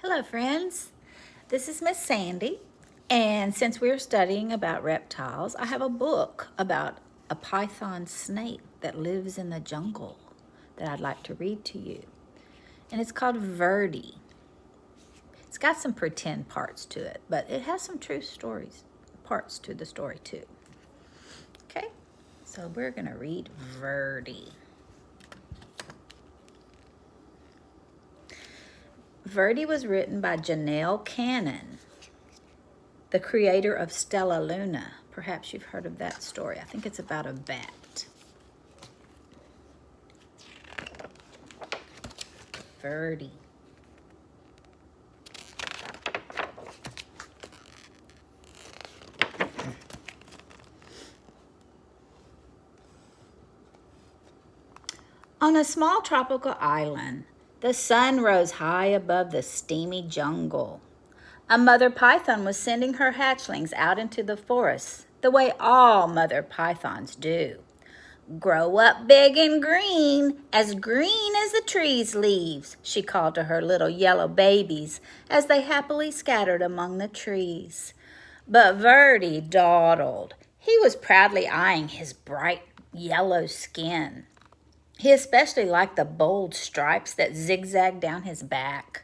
Hello friends, this is Miss Sandy, and since we're studying about reptiles, I have a book about a python snake that lives in the jungle that I'd like to read to you. And it's called Verdi. It's got some pretend parts to it, but it has some true parts to the story too. Okay, so we're gonna read Verdi. Verdi was written by Janelle Cannon, the creator of Stella Luna. Perhaps you've heard of that story. I think it's about a bat. Verdi. On a small tropical island, the sun rose high above the steamy jungle. A mother python was sending her hatchlings out into the forest, the way all mother pythons do. Grow up big and green as the tree's leaves, she called to her little yellow babies as they happily scattered among the trees. But Verdi dawdled. He was proudly eyeing his bright yellow skin. He especially liked the bold stripes that zigzagged down his back.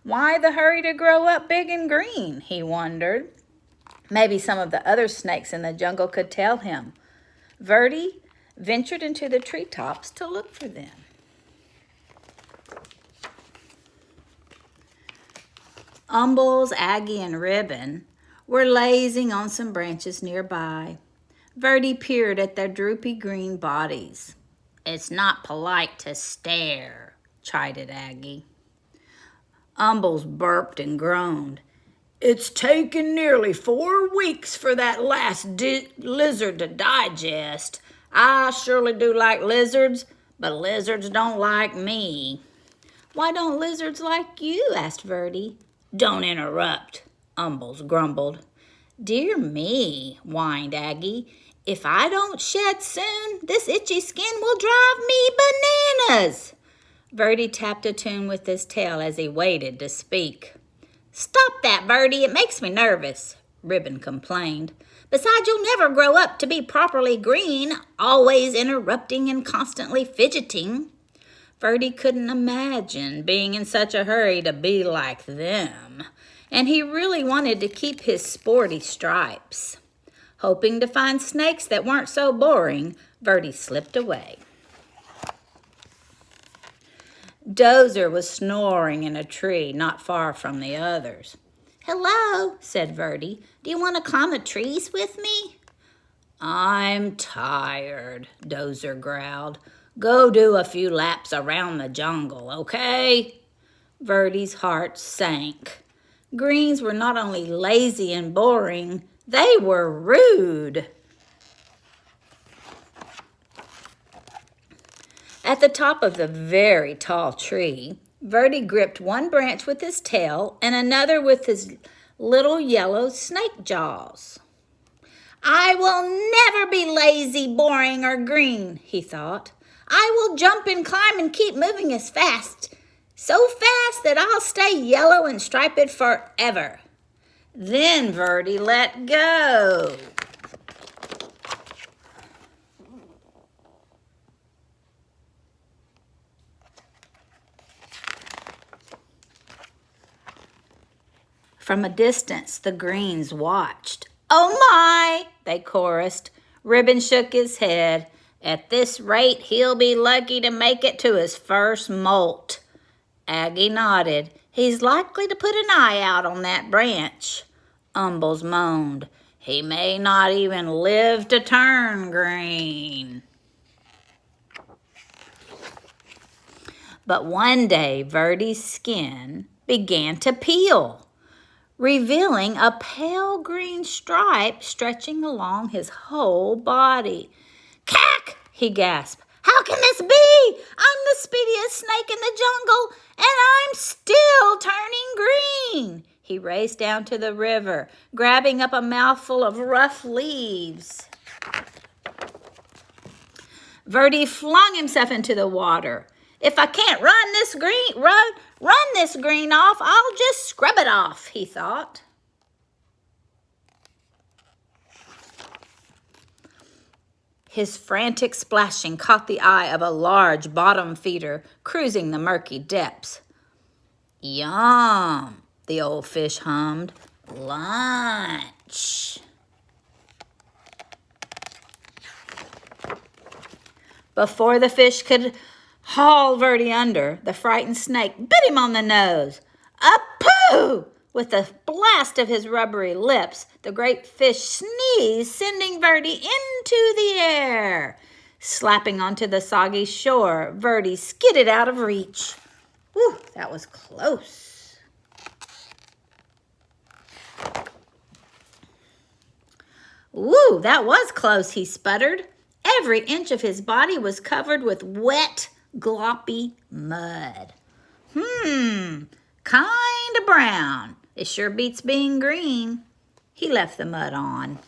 Why the hurry to grow up big and green, he wondered. Maybe some of the other snakes in the jungle could tell him. Verdi ventured into the treetops to look for them. Umbles, Aggie, and Ribbon were lazing on some branches nearby. Verdi peered at their droopy green bodies. It's not polite to stare, chided Aggie. Umbles burped and groaned. It's taken nearly 4 weeks for that last lizard to digest. I surely do like lizards, but lizards don't like me. Why don't lizards like you? Asked Verdi. Don't interrupt, Umbles grumbled. Dear me, whined Aggie. If I don't shed soon, this itchy skin will drive me bananas. Verdi tapped a tune with his tail as he waited to speak. Stop that, Verdi, it makes me nervous, Ribbon complained. Besides, you'll never grow up to be properly green, always interrupting and constantly fidgeting. Verdi couldn't imagine being in such a hurry to be like them, and he really wanted to keep his sporty stripes. Hoping to find snakes that weren't so boring, Verdi slipped away. Dozer was snoring in a tree not far from the others. Hello, said Verdi. Do you want to climb the trees with me? I'm tired, Dozer growled. Go do a few laps around the jungle, okay? Verdi's heart sank. Greens were not only lazy and boring, they were rude. At the top of the very tall tree, Verdi gripped one branch with his tail and another with his little yellow snake jaws. I will never be lazy, boring, or green, he thought. I will jump and climb and keep moving so fast that I'll stay yellow and striped forever. Then Verdi let go. From a distance, the greens watched. Oh my, they chorused. Ribbon shook his head. At this rate, he'll be lucky to make it to his first molt. Aggie nodded. He's likely to put an eye out on that branch. Umbles moaned. He may not even live to turn green. But one day, Verdi's skin began to peel, revealing a pale green stripe stretching along his whole body. Cack! He gasped. How can this be? I'm the speediest snake in the jungle, and I'm still turning green. He raced down to the river, grabbing up a mouthful of rough leaves. Verdi flung himself into the water. If I can't run this green off, I'll just scrub it off, he thought. His frantic splashing caught the eye of a large bottom feeder cruising the murky depths. Yum, the old fish hummed. Lunch. Before the fish could haul Verdi under, the frightened snake bit him on the nose. A-poo! With a blast of his rubbery lips, the great fish sneezed, sending Verdi into the air. Slapping onto the soggy shore, Verdi skidded out of reach. Whew, that was close. Woo, that was close, he sputtered. Every inch of his body was covered with wet, gloppy mud. Kinda brown. It sure beats being green. He left the mud on.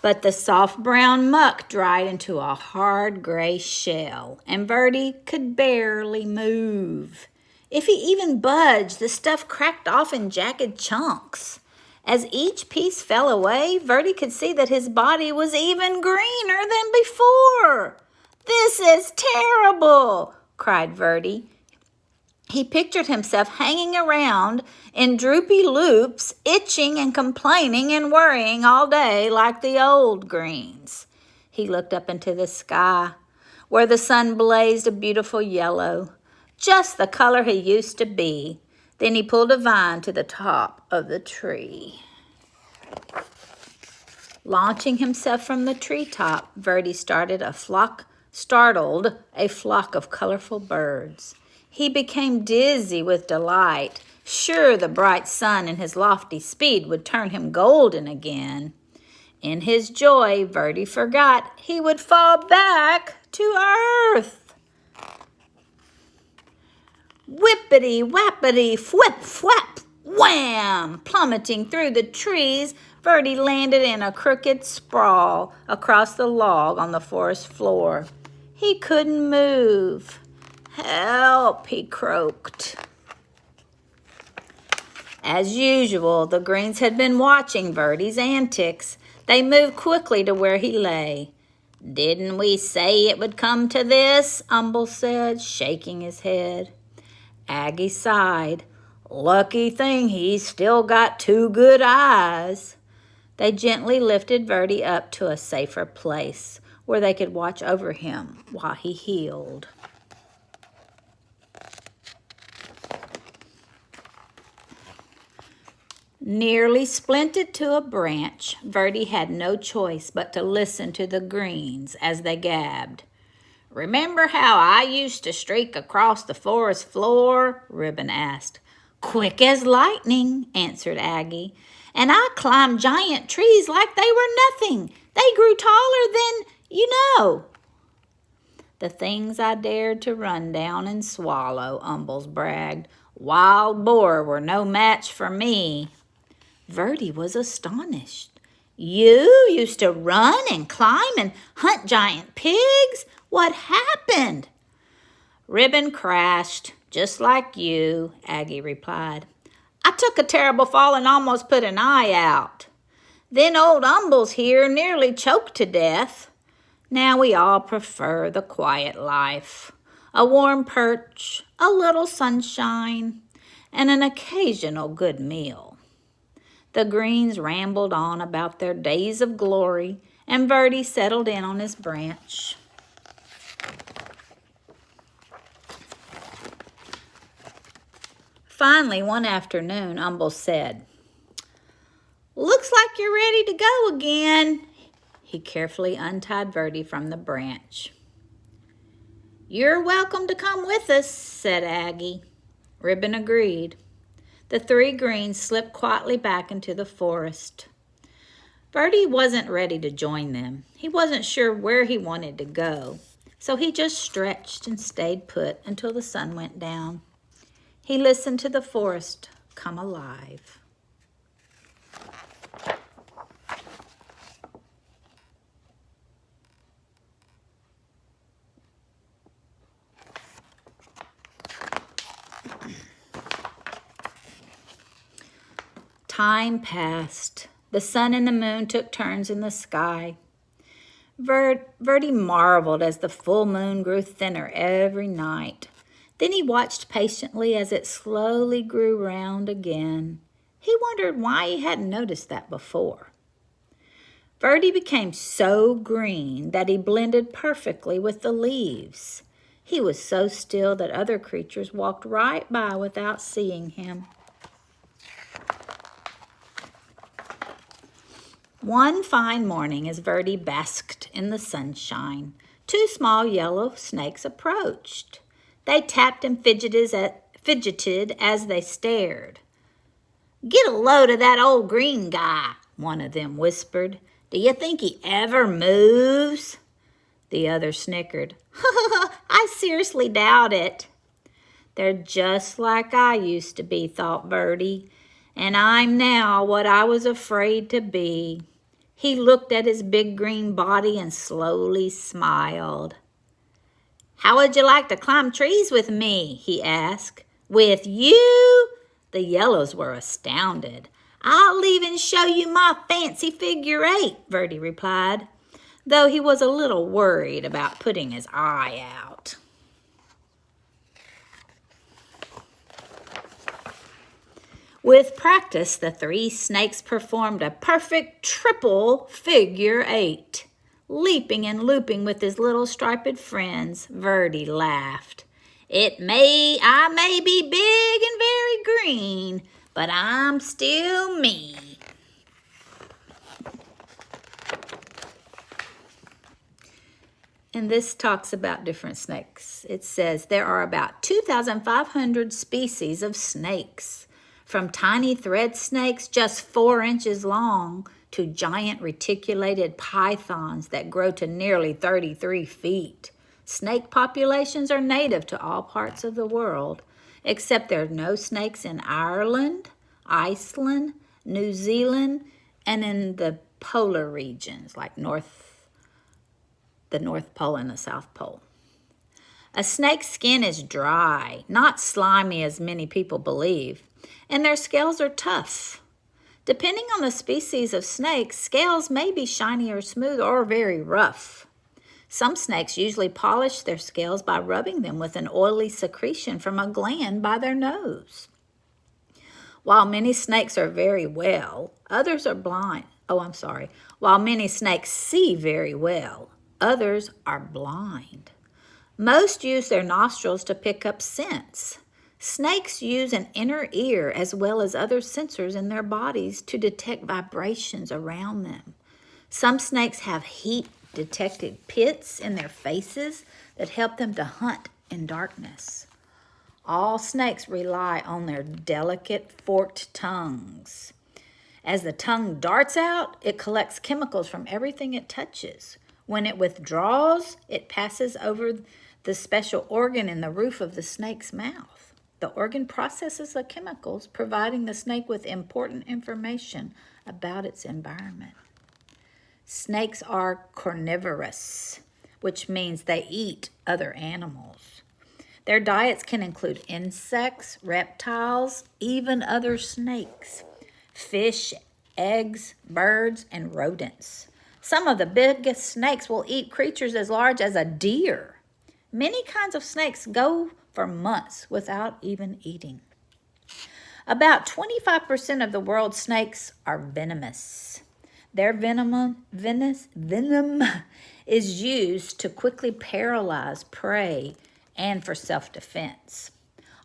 But the soft brown muck dried into a hard gray shell, and Verdi could barely move. If he even budged, the stuff cracked off in jagged chunks. As each piece fell away, Verdi could see that his body was even greener than before. "This is terrible," cried Verdi. He pictured himself hanging around in droopy loops, itching and complaining and worrying all day like the old greens. He looked up into the sky, where the sun blazed a beautiful yellow, just the color he used to be. Then he pulled a vine to the top of the tree. Launching himself from the treetop, Verdi startled a flock of colorful birds. He became dizzy with delight, sure the bright sun and his lofty speed would turn him golden again. In his joy, Verdi forgot he would fall back to earth. Whippity-whappity, fwip-fwap, wham! Plummeting through the trees, Verdi landed in a crooked sprawl across the log on the forest floor. He couldn't move. "Help," he croaked. As usual, the greens had been watching Verdi's antics. They moved quickly to where he lay. "Didn't we say it would come to this?" Umble said, shaking his head. Aggie sighed. "Lucky thing he's still got 2 good eyes." They gently lifted Verdi up to a safer place where they could watch over him while he healed. Nearly splintered to a branch, Verdi had no choice but to listen to the greens as they gabbed. "Remember how I used to streak across the forest floor?" Ribbon asked. "Quick as lightning," answered Aggie. "And I climbed giant trees like they were nothing. They grew taller than, you know." "The things I dared to run down and swallow," Umbles bragged. "Wild boar were no match for me." Verdi was astonished. "You used to run and climb and hunt giant pigs? What happened?" "Ribbon crashed, just like you," Aggie replied. "I took a terrible fall and almost put an eye out. Then old Umbles here nearly choked to death. Now we all prefer the quiet life. A warm perch, a little sunshine, and an occasional good meal." The greens rambled on about their days of glory, and Verdi settled in on his branch. Finally, one afternoon, Umble said, "Looks like you're ready to go again." He carefully untied Verdi from the branch. "You're welcome to come with us," said Aggie. Ribbon agreed. The 3 greens slipped quietly back into the forest. Verdi wasn't ready to join them. He wasn't sure where he wanted to go, so he just stretched and stayed put until the sun went down. He listened to the forest come alive. Time passed. The sun and the moon took turns in the sky. Verdi marveled as the full moon grew thinner every night. Then he watched patiently as it slowly grew round again. He wondered why he hadn't noticed that before. Verdi became so green that he blended perfectly with the leaves. He was so still that other creatures walked right by without seeing him. One fine morning, as Verdi basked in the sunshine, two small yellow snakes approached. They tapped and fidgeted as they stared. "Get a load of that old green guy," one of them whispered. "Do you think he ever moves?" The other snickered. "I seriously doubt it." "They're just like I used to be," thought Verdi, "and I'm now what I was afraid to be." He looked at his big green body and slowly smiled. "How would you like to climb trees with me?" he asked. "With you?" The yellows were astounded. "I'll even show you my fancy figure 8, Verdi replied, though he was a little worried about putting his eye out. With practice, the three snakes performed a perfect triple figure 8. Leaping and looping with his little striped friends, Verdi laughed. I may be big and very green, but I'm still me." And this talks about different snakes. It says there are about 2,500 species of snakes, from tiny thread snakes just 4 inches long to giant reticulated pythons that grow to nearly 33 feet. Snake populations are native to all parts of the world, except there are no snakes in Ireland, Iceland, New Zealand, and in the polar regions like the North Pole and the South Pole. A snake's skin is dry, not slimy as many people believe, and their scales are tough. Depending on the species of snakes, scales may be shiny or smooth or very rough. Some snakes usually polish their scales by rubbing them with an oily secretion from a gland by their nose. While many snakes are very well, others are blind. While many snakes see very well, others are blind. Most use their nostrils to pick up scents. Snakes use an inner ear as well as other sensors in their bodies to detect vibrations around them. Some snakes have heat-detected pits in their faces that help them to hunt in darkness. All snakes rely on their delicate forked tongues. As the tongue darts out, it collects chemicals from everything it touches. When it withdraws, it passes over the special organ in the roof of the snake's mouth. The organ processes the chemicals, providing the snake with important information about its environment. Snakes are carnivorous, which means they eat other animals. Their diets can include insects, reptiles, even other snakes, fish, eggs, birds, and rodents. Some of the biggest snakes will eat creatures as large as a deer. Many kinds of snakes go for months without even eating. About 25% of the world's snakes are venomous. Their venom is used to quickly paralyze prey and for self-defense.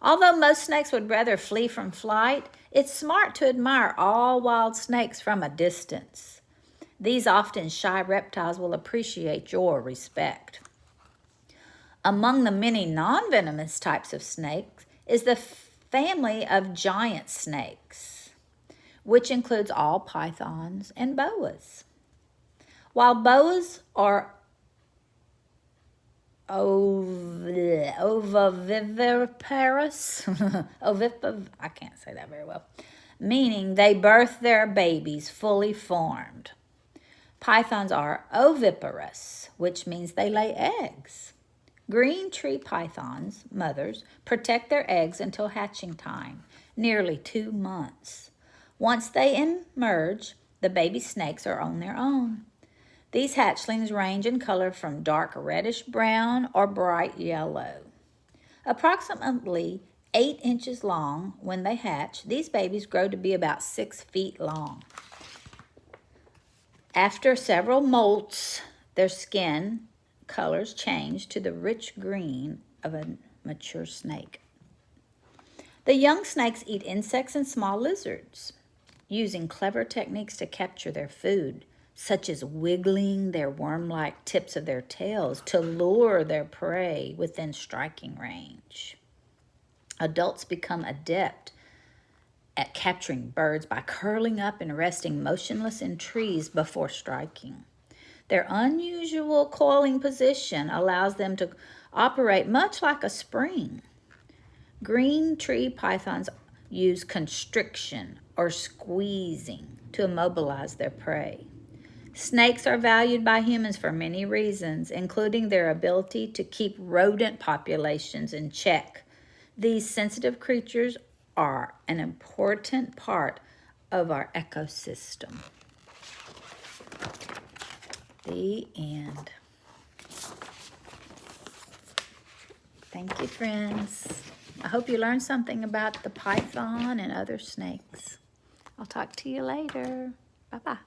Although most snakes would rather flee from flight, it's smart to admire all wild snakes from a distance. These often shy reptiles will appreciate your respect. Among the many non-venomous types of snakes is the family of giant snakes, which includes all pythons and boas. While boas are oviviparous, I can't say that very well, meaning they birth their babies fully formed. Pythons are oviparous, which means they lay eggs. Green tree pythons, mothers, protect their eggs until hatching time, nearly 2 months. Once they emerge, the baby snakes are on their own. These hatchlings range in color from dark reddish brown or bright yellow. Approximately 8 inches long when they hatch, these babies grow to be about 6 feet long. After several molts, their skin colors change to the rich green of a mature snake. The young snakes eat insects and small lizards, using clever techniques to capture their food, such as wiggling their worm-like tips of their tails to lure their prey within striking range. Adults become adept at capturing birds by curling up and resting motionless in trees before striking. Their unusual coiling position allows them to operate much like a spring. Green tree pythons use constriction or squeezing to immobilize their prey. Snakes are valued by humans for many reasons, including their ability to keep rodent populations in check. These sensitive creatures are an important part of our ecosystem. The end. Thank you, friends. I hope you learned something about the python and other snakes. I'll talk to you later. Bye-bye.